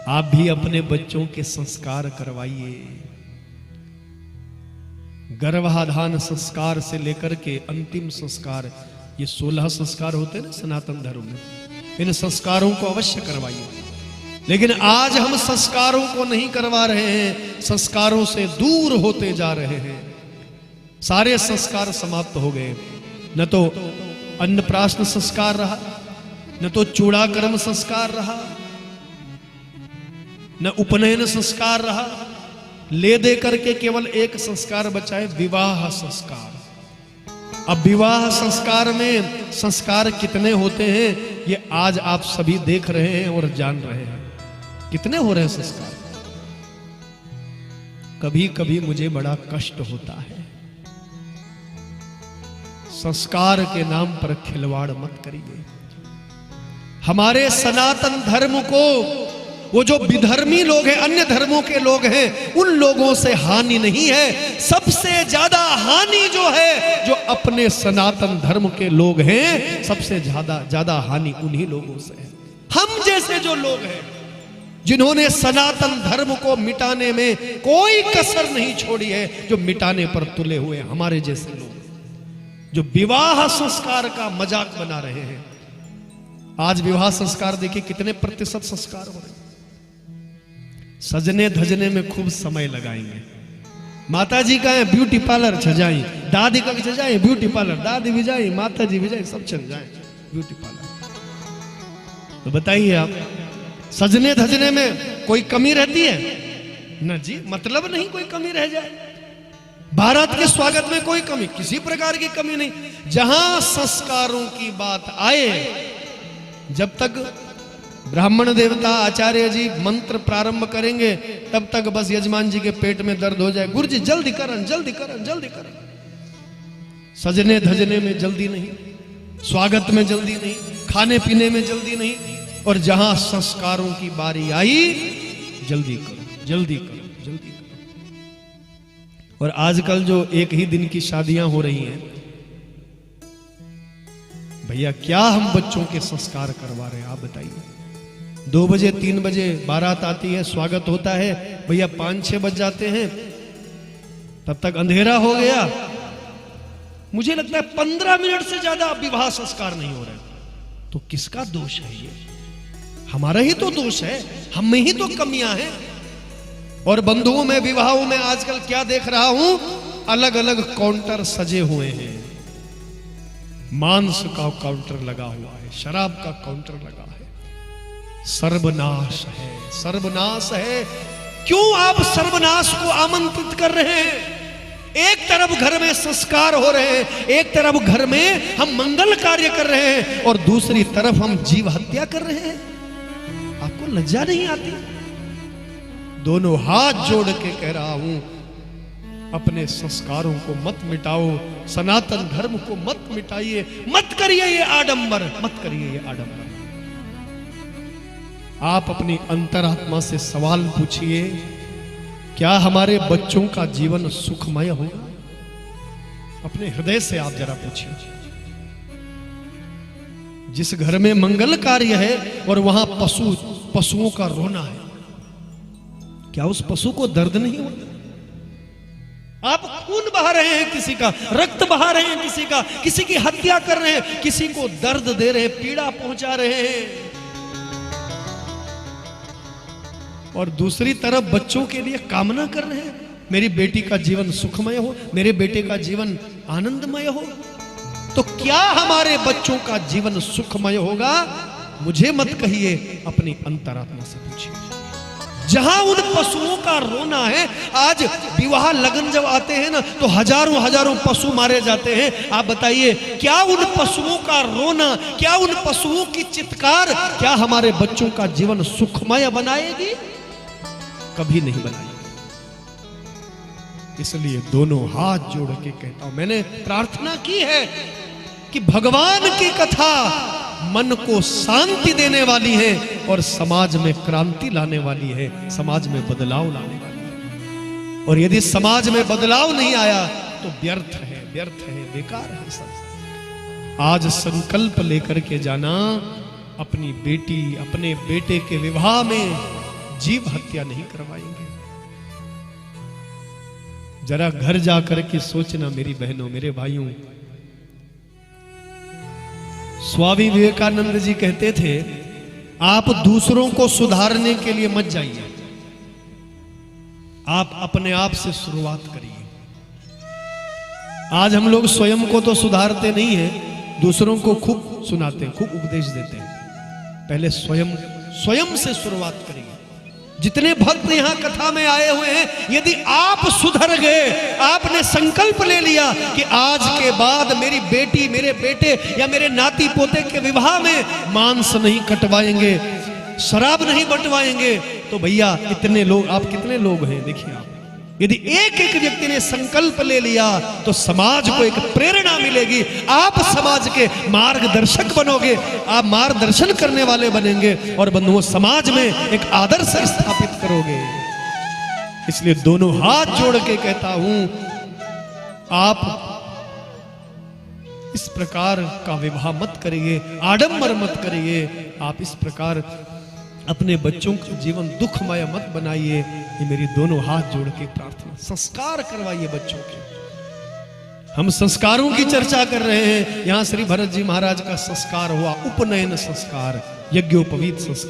आप भी अपने बच्चों के संस्कार करवाइए। गर्भाधान संस्कार से लेकर के अंतिम संस्कार, ये 16 संस्कार होते हैं ना सनातन धर्म में, इन संस्कारों को अवश्य करवाइए। लेकिन आज हम संस्कारों को नहीं करवा रहे हैं, संस्कारों से दूर होते जा रहे हैं। सारे संस्कार समाप्त हो गए। न तो अन्नप्राशन संस्कार रहा, न तो चूड़ाकर्म संस्कार रहा, न उपनयन संस्कार रहा। ले दे करके केवल एक संस्कार बचा है, विवाह संस्कार। अब विवाह संस्कार में संस्कार कितने होते हैं ये आज आप सभी देख रहे हैं और जान रहे हैं। कितने हो रहे हैं संस्कार। कभी कभी मुझे बड़ा कष्ट होता है। संस्कार के नाम पर खिलवाड़ मत करिए। हमारे सनातन धर्म को वो जो विधर्मी लोग हैं, अन्य धर्मों के लोग हैं, उन लोगों से हानि नहीं है। सबसे ज्यादा हानि जो है, जो अपने सनातन धर्म के लोग हैं, सबसे ज्यादा हानि उन्हीं लोगों से है। हम जैसे जो लोग हैं, जिन्होंने सनातन धर्म को मिटाने में कोई कसर नहीं छोड़ी है, जो मिटाने पर तुले हुए हमारे जैसे लोग, जो विवाह संस्कार का मजाक बना रहे हैं। आज विवाह संस्कार देखिए कितने प्रतिशत संस्कार हो रहे हैं। सजने धजने में खूब समय लगाएंगे। माता जी का है ब्यूटी पार्लर छजाई, दादी का छजाई ब्यूटी पार्लर, दादी भी जाए, माता जी भी जाए, सब चल जाए ब्यूटी पार्लर। तो बताइए आप, सजने धजने में कोई कमी रहती है? न जी, मतलब नहीं कोई कमी रह जाए। भारत के स्वागत में कोई कमी, किसी प्रकार की कमी नहीं। जहां संस्कारों की बात आए, जब तक ब्राह्मण देवता आचार्य जी मंत्र प्रारंभ करेंगे, तब तक बस यजमान जी के पेट में दर्द हो जाए। गुरु जी जल्दी करन, जल्दी करन, जल्दी करन। सजने धजने में जल्दी नहीं, स्वागत में जल्दी नहीं, खाने पीने में जल्दी नहीं। और जहां संस्कारों की बारी आई, जल्दी करो, जल्दी करो, जल्दी करो। और आजकल जो एक ही दिन की शादियां हो रही हैं, भैया क्या हम बच्चों के संस्कार करवा रहे हैं आप बताइए। 2 बजे 3 बजे बारात आती है, स्वागत होता है, भैया 5-6 बज जाते हैं, तब तक अंधेरा हो गया। मुझे लगता है 15 मिनट से ज्यादा विवाह संस्कार नहीं हो रहे। तो किसका दोष है ये? हमारा ही तो दोष है, हम में ही तो कमियां हैं। और बंधुओं में, विवाहों में आजकल क्या देख रहा हूं, अलग अलग काउंटर सजे हुए हैं। मांस का काउंटर लगा हुआ है, शराब का काउंटर लगा है। सर्वनाश है, सर्वनाश है। क्यों आप सर्वनाश को आमंत्रित कर रहे हैं? एक तरफ घर में संस्कार हो रहे हैं, एक तरफ घर में हम मंगल कार्य कर रहे हैं, और दूसरी तरफ हम जीव हत्या कर रहे हैं। आपको लज्जा नहीं आती? दोनों हाथ जोड़ के कह रहा हूं, अपने संस्कारों को मत मिटाओ, सनातन धर्म को मत मिटाइए, मत करिए ये आडंबर, मत करिए ये आडंबर। आप अपनी अंतरात्मा से सवाल पूछिए, क्या हमारे बच्चों का जीवन सुखमय होगा? अपने हृदय से आप जरा पूछिए। जिस घर में मंगल कार्य है और वहां पशुओं का रोना है, क्या उस पशु को दर्द नहीं होता? आप खून बहा रहे हैं किसी का, रक्त बहा रहे हैं किसी का, किसी की हत्या कर रहे हैं, किसी को दर्द दे रहे हैं, पीड़ा पहुंचा रहे हैं। और दूसरी तरफ बच्चों के लिए कामना कर रहे हैं, मेरी बेटी का जीवन सुखमय हो, मेरे बेटे का जीवन आनंदमय हो। तो क्या हमारे बच्चों का जीवन सुखमय होगा? मुझे मत कहिए, अपनी अंतरात्मा से पूछिए। जहां उन पशुओं का रोना है, आज विवाह लगन जब आते हैं ना, तो हजारों हजारों पशु मारे जाते हैं। आप बताइए, क्या उन पशुओं का रोना, क्या उन पशुओं की चित्कार, क्या हमारे बच्चों का जीवन सुखमय बनाएगी? कभी नहीं बनाएगी। इसलिए दोनों हाथ जोड़ के कहता हूं, मैंने प्रार्थना की है कि भगवान की कथा मन को शांति देने वाली है और समाज में क्रांति लाने वाली है, समाज में बदलाव लाने वाली है। और यदि समाज में बदलाव नहीं आया तो व्यर्थ है, व्यर्थ है, बेकार है सब। आज संकल्प लेकर के जाना, अपनी बेटी, अपने बेटे के विवाह में जीव हत्या नहीं करवाएंगे। जरा घर जाकर के सोचना मेरी बहनों, मेरे भाइयों। स्वामी विवेकानंद जी कहते थे, आप दूसरों को सुधारने के लिए मत जाइए, आप अपने आप से शुरुआत करिए। आज हम लोग स्वयं को तो सुधारते नहीं हैं, दूसरों को खूब सुनाते हैं, खूब उपदेश देते हैं। पहले स्वयं से शुरुआत करिए। जितने भक्त यहां कथा में आए हुए हैं, यदि आप सुधर गए, आपने संकल्प ले लिया कि आज के बाद मेरी बेटी, मेरे बेटे या मेरे नाती पोते के विवाह में मांस नहीं कटवाएंगे, शराब नहीं बंटवाएंगे, तो भैया इतने लोग, आप कितने लोग हैं देखिए आप। यदि एक एक व्यक्ति ने संकल्प ले लिया तो समाज को एक प्रेरणा मिलेगी। आप समाज के मार्गदर्शक बनोगे, आप मार्गदर्शन करने वाले बनेंगे और बंधुओं समाज में एक आदर्श स्थापित करोगे। इसलिए दोनों हाथ जोड़ के कहता हूं, आप इस प्रकार का विवाह मत करिए, आडंबर मत करिए। आप इस प्रकार अपने बच्चों का जीवन दुखमय मत बनाइए। ये मेरी दोनों हाथ जोड़ के प्रार्थना। संस्कार करवाइए बच्चों के। हम संस्कारों की चर्चा कर रहे हैं। यहां श्री भरत जी महाराज का संस्कार हुआ, उपनयन संस्कार, यज्ञोपवीत संस्कार।